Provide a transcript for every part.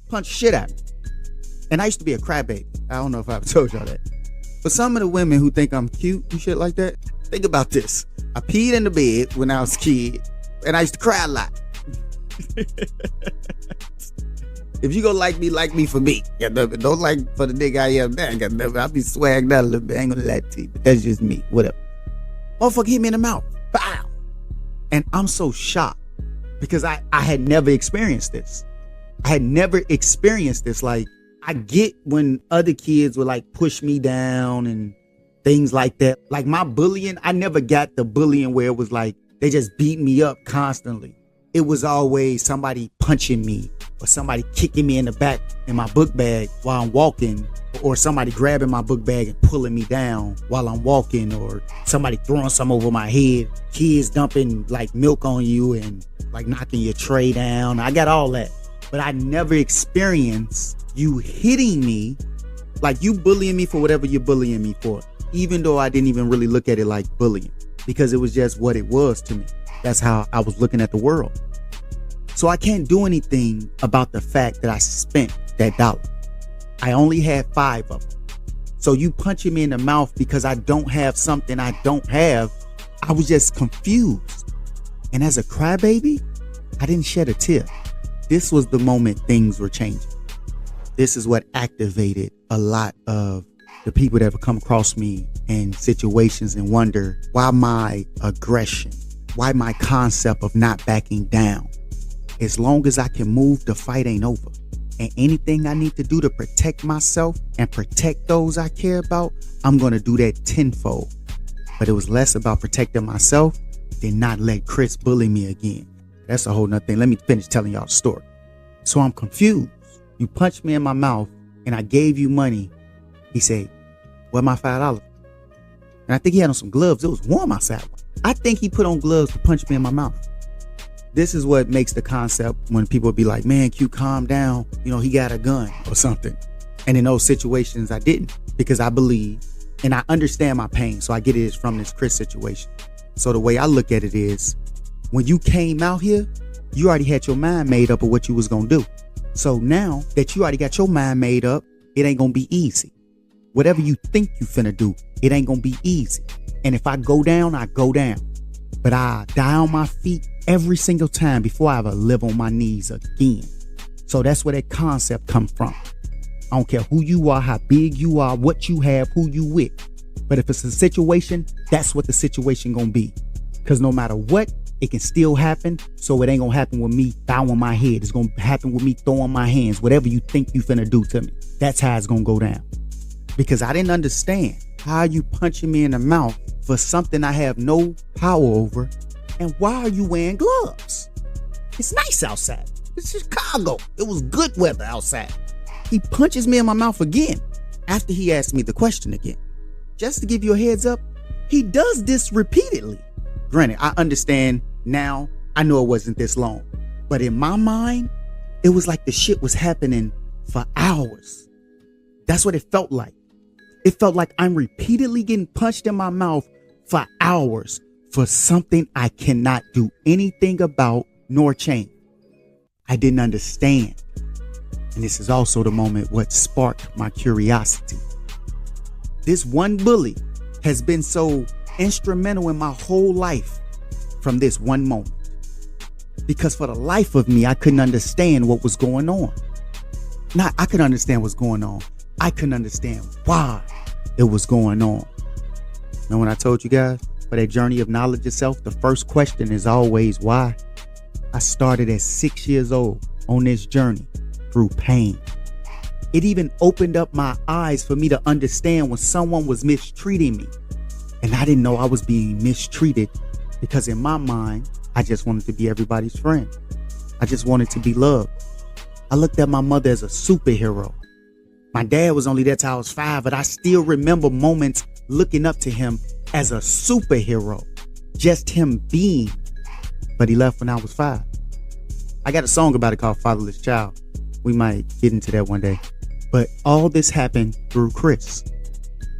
punch shit at me. And I used to be a crybaby. I don't know if I've told y'all that. But some of the women who think I'm cute and shit like that, think about this. I peed in the bed when I was a kid, and I used to cry a lot. If you gonna like me for me. Don't like for the nigga I am now. I'll be swagged out a little bit. I ain't gonna lie to you, but that's just me. Whatever. Motherfucker hit me in the mouth. Bow. And I'm so shocked because I had never experienced this. I had never experienced this. Like, I get when other kids would like push me down and things like that. Like my bullying, I never got the bullying where it was like they just beat me up constantly. It was always somebody punching me or somebody kicking me in the back in my book bag while I'm walking, or somebody grabbing my book bag and pulling me down while I'm walking, or somebody throwing some over my head, kids dumping like milk on you and like knocking your tray down. I got all that, but I never experienced you hitting me, like you bullying me for whatever you're bullying me for, even though I didn't even really look at it like bullying, because it was just what it was to me. That's how I was looking at the world. So I can't do anything about the fact that I spent that dollar. I only had 5 of them. So you punching me in the mouth because I don't have something I don't have, I was just confused. And as a crybaby, I didn't shed a tear. This was the moment things were changing. This is what activated a lot of the people that have come across me in situations and wonder why my aggression, why my concept of not backing down. As long as I can move, the fight ain't over. And anything I need to do to protect myself and protect those I care about, I'm going to do that tenfold. But it was less about protecting myself than not let Chris bully me again. That's a whole nother thing. Let me finish telling y'all the story. So I'm confused. You punched me in my mouth and I gave you money. He said, where my $5? And I think he had on some gloves. It was warm outside. I think he put on gloves to punch me in my mouth. This is what makes the concept when people be like, man, Q, calm down. You know, he got a gun or something. And in those situations, I didn't, because I believe and I understand my pain. So I get it from this Chris situation. So the way I look at it is, when you came out here, you already had your mind made up of what you was going to do. So now that you already got your mind made up, it ain't going to be easy. Whatever you think you finna do, it ain't going to be easy. And if I go down, I go down. But I die on my feet every single time before I ever live on my knees again. So that's where that concept comes from. I don't care who you are, how big you are, what you have, who you with. But if it's a situation, that's what the situation gonna be. Because no matter what, it can still happen. So it ain't gonna happen with me bowing my head. It's gonna happen with me throwing my hands. Whatever you think you finna do to me, that's how it's gonna go down. Because I didn't understand how you punching me in the mouth for something I have no power over. And why are you wearing gloves? It's nice outside. It's Chicago. It was good weather outside. He punches me in my mouth again after he asked me the question again. Just to give you a heads up, he does this repeatedly. Granted, I understand now. I know it wasn't this long. But in my mind, it was like the shit was happening for hours. That's what it felt like. It felt like I'm repeatedly getting punched in my mouth for hours for something I cannot do anything about nor change. I didn't understand. And this is also the moment what sparked my curiosity. This one bully has been so instrumental in my whole life from this one moment. Because for the life of me, I couldn't understand what was going on. I could understand what's going on. I couldn't understand why it was going on. Now, when I told you guys, for that journey of knowledge itself, the first question is always why. I started at 6 years old on this journey through pain. It even opened up my eyes for me to understand when someone was mistreating me. And I didn't know I was being mistreated, because in my mind, I just wanted to be everybody's friend. I just wanted to be loved. I looked at my mother as a superhero. My dad was only there till I was 5, but I still remember moments looking up to him as a superhero. Just him being. But he left when I was 5. I got a song about it called Fatherless Child. We might get into that one day. But all this happened through Chris,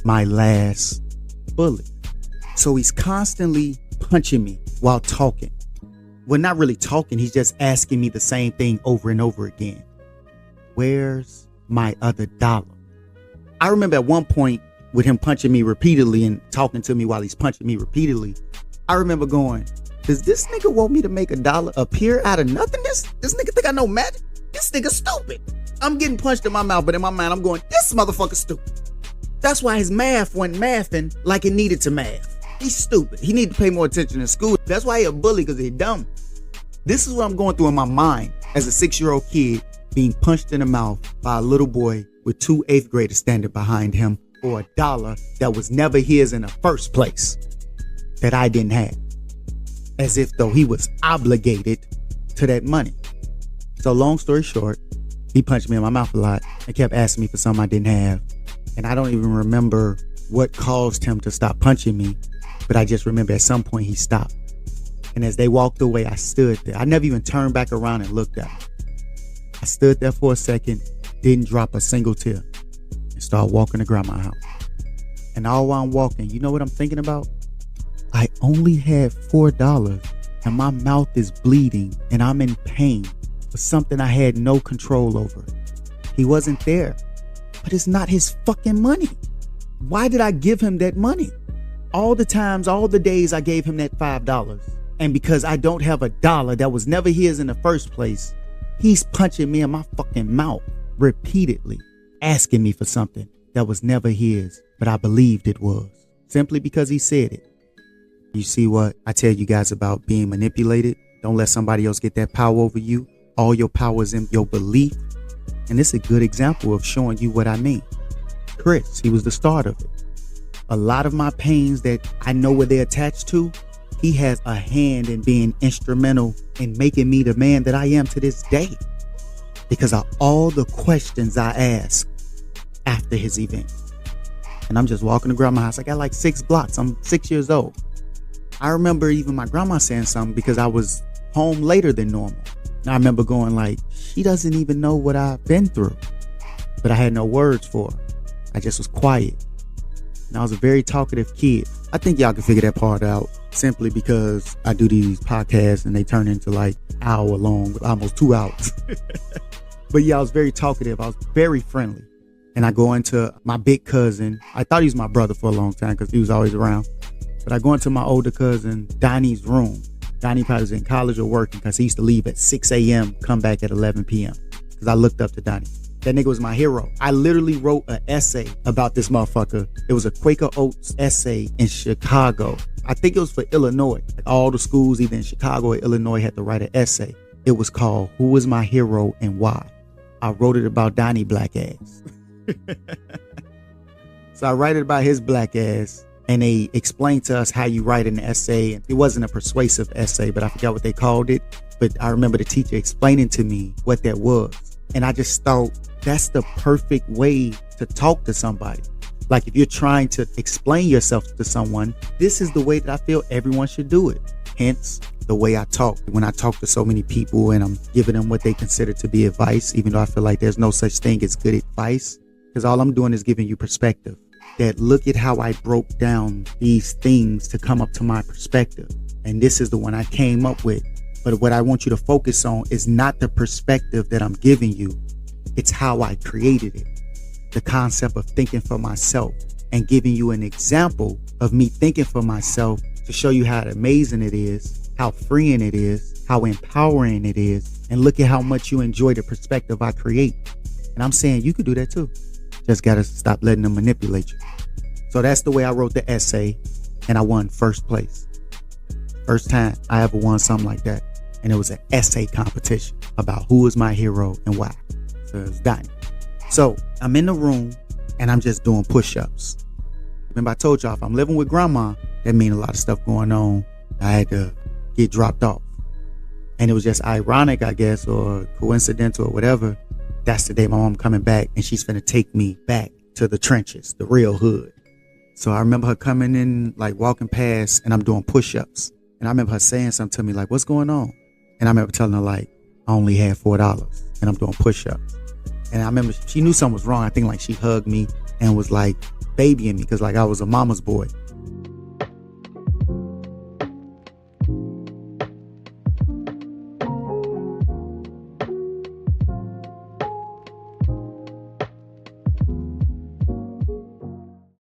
my last bully. So he's constantly punching me while talking. Well, not really talking. He's just asking me the same thing over and over again. where's my other dollar? I remember at one point with him punching me repeatedly and talking to me while he's punching me repeatedly, I remember going, does this nigga want me to make a dollar appear out of nothingness? This nigga think I know magic? This nigga stupid. I'm getting punched in my mouth, but in my mind I'm going, this motherfucker stupid. That's why his math wasn't mathing like it needed to math. He's stupid. He need to pay more attention in school. That's why he a bully, because he's dumb. This is what I'm going through in my mind as a 6-year-old kid being punched in the mouth by a little boy with 2 8th graders standing behind him for a dollar that was never his in the first place, that I didn't have. As if though he was obligated to that money. So long story short, he punched me in my mouth a lot and kept asking me for something I didn't have. And I don't even remember what caused him to stop punching me, but I just remember at some point he stopped. And as they walked away, I stood there. I never even turned back around and looked at him. I stood there for a second, didn't drop a single tear, and started walking to grandma's house. And all while I'm walking, you know what I'm thinking about? I only had $4 and my mouth is bleeding and I'm in pain for something I had no control over. He wasn't there, but it's not his fucking money. Why did I give him that money? All the times, all the days I gave him that $5. And because I don't have a dollar that was never his in the first place, he's punching me in my fucking mouth repeatedly, asking me for something that was never his, but I believed it was, simply because he said it. You see what I tell you guys about being manipulated? Don't let somebody else get that power over you. All your power is in your belief. And this is a good example of showing you what I mean. Chris, he was the start of it. A lot of my pains that I know where they're attached to, he has a hand in being instrumental in making me the man that I am to this day. Because of all the questions I asked after his event. And I'm just walking to grandma's house. I got like 6 blocks. I'm 6 years old. I remember even my grandma saying something because I was home later than normal. And I remember going like, she doesn't even know what I've been through. But I had no words for her. I just was quiet. And I was a very talkative kid. I think y'all can figure that part out simply because I do these podcasts and they turn into like hour long, almost 2 hours. But yeah, I was very talkative. I was very friendly. And I go into my big cousin. I thought he was my brother for a long time because he was always around. But I go into my older cousin, Donnie's room. Donnie probably was in college or working because he used to leave at 6 a.m., come back at 11 p.m. because I looked up to Donnie. That nigga was my hero. I literally wrote an essay about this motherfucker. It was a Quaker Oats essay in Chicago. I think it was for Illinois. Like all the schools either in Chicago or Illinois had to write an essay. It was called Who Was My Hero and Why? I wrote it about Donnie black ass. So I write it about his black ass. And they explained to us how you write an essay. It wasn't a persuasive essay, but I forgot what they called it. But I remember the teacher explaining to me what that was. And I just thought that's the perfect way to talk to somebody. Like if you're trying to explain yourself to someone, this is the way that I feel everyone should do it. Hence the way I talk. When I talk to so many people and I'm giving them what they consider to be advice, even though I feel like there's no such thing as good advice, because all I'm doing is giving you perspective. That look at how I broke down these things to come up to my perspective. And this is the one I came up with. But what I want you to focus on is not the perspective that I'm giving you. It's how I created it. The concept of thinking for myself and giving you an example of me thinking for myself to show you how amazing it is, how freeing it is, how empowering it is. And look at how much you enjoy the perspective I create. And I'm saying you could do that too. Just gotta stop letting them manipulate you. So that's the way I wrote the essay, and I won first place. First time I ever won something like that. And it was an essay competition about who is my hero and why. So it's Donnie. So I'm in the room and I'm just doing push-ups. Remember I told y'all if I'm living with grandma, that means a lot of stuff going on. I had to get dropped off. And it was just ironic, I guess, or coincidental or whatever. That's the day my mom coming back and she's finna take me back to the trenches, the real hood. So I remember her coming in, like walking past, and I'm doing push-ups. And I remember her saying something to me like, what's going on? And I remember telling her like, I only had $4 and I'm doing push-ups. And I remember she knew something was wrong. I think like she hugged me and was like babying me because like I was a mama's boy.